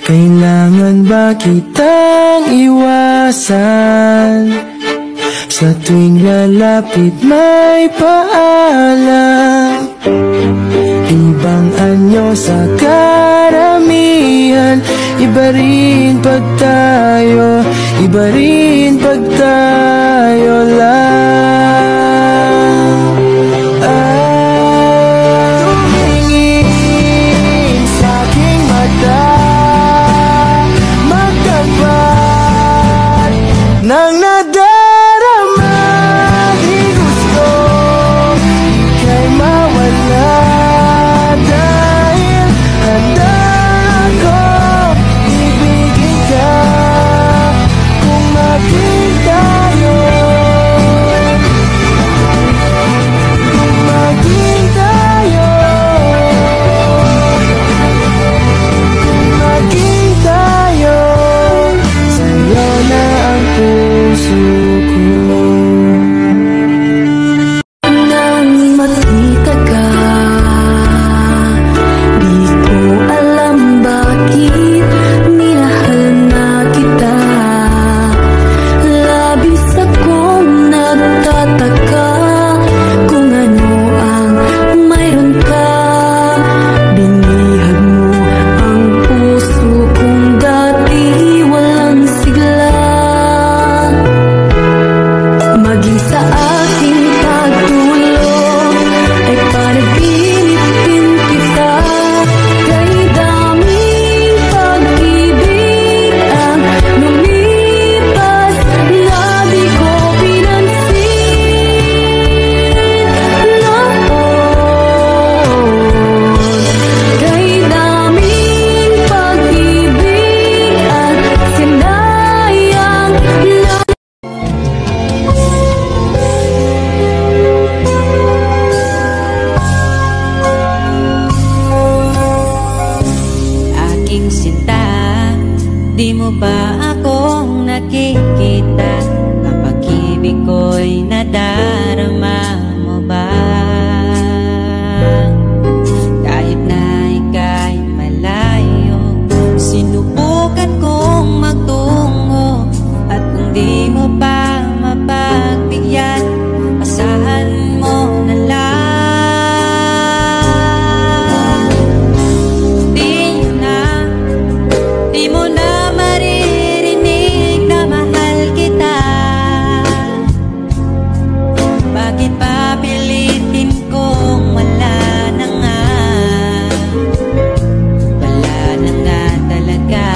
Kailangan ba kitang iwasan? Sa tuwing lalapit may paalam. Ibang anyo sa karamihan. Iba rin pag tayo, iba rin pag tayo lang. Tumingin sa aking mata, magtapat ng nadarama. Di gusto ika'y mawala, dahil handa ako ibigin ka kung maging tayo. Kung maging tayo, kung maging tayo, sa'yo na ang puso ko. Nang makita ka, di ko alam bakit minahal na kita. Labis akong nagtataka kung ano ang mayroon ka. Binihag mo ang puso kong dati walang sigla. Maging sa aking pagtulog ay panaginipin kita. Kay daming pag-ibig ang lumipas na di ko pinansin noon. Kay daming pag-ibig at sinayang na. Aking sinta, di mo ba akong nakikita? Ang pag-ibig ko'y nadarama mo ba? Kahit na ika'y malayo, sinubukan kong magtungo. At kung di mo pa mapagbigyan, asahan mo na lang. Di mo na maririnig na mahal kita. Bakit papilitin kung wala na nga? Wala na nga talaga.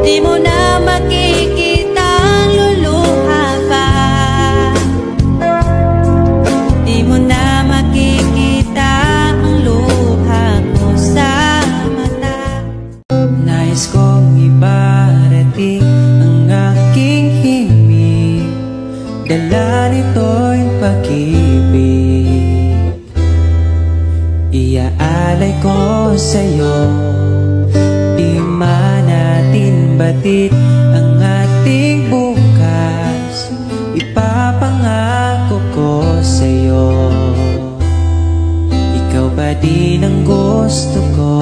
Di mo na makikita ang luluha pa. Di mo na makikita ang luha ko sa mata. Nais kong ibarating ang aking himig, dala nito'y pag-ibig. Iaalay ko sa'yo, di man natin batid ang ating bukas. Ipapangako ko sa'yo, ikaw pa din ang gusto ko.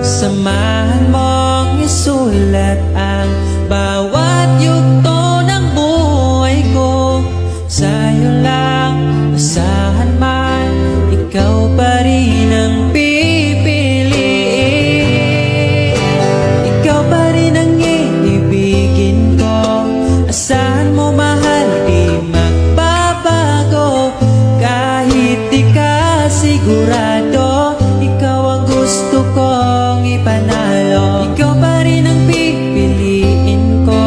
Samahan mong isulat ang bawat yugto ng buhay ko. Sa'yo lang, asahan man, ikaw pa rin ang pipiliin. Ikaw pa rin ang iibigin ko. Asahan mo mahal, di magbabago. Kahit di ka sigurado, ikaw ang gusto kong ipanalo. Ikaw pa rin ang pipiliin ko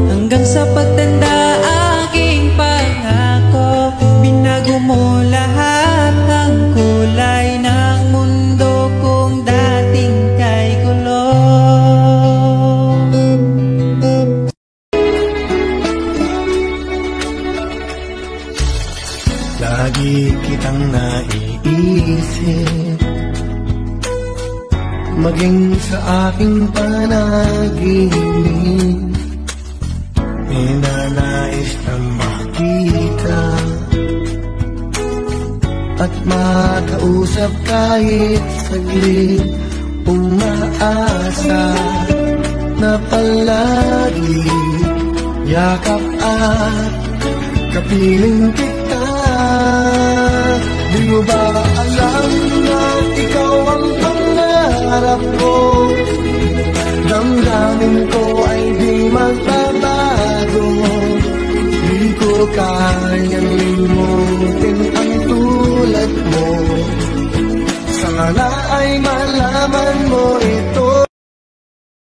hanggang sa pagtanda. Aking pangako, binago mo lahat ang kulay ng mundo kung dating kay gulo. Lagi kitang naiisip, maging sa aking panaginip. Ninanais na makita at makausap kahit saglit. Umaasa na palagi yakap at kapiling kita. Di mo ba alam na ikaw ang pangarap ko? Damdamin ko ay di magbabago. Di ko kayang limutin ang tulad mo. Sana ay malaman mo ito.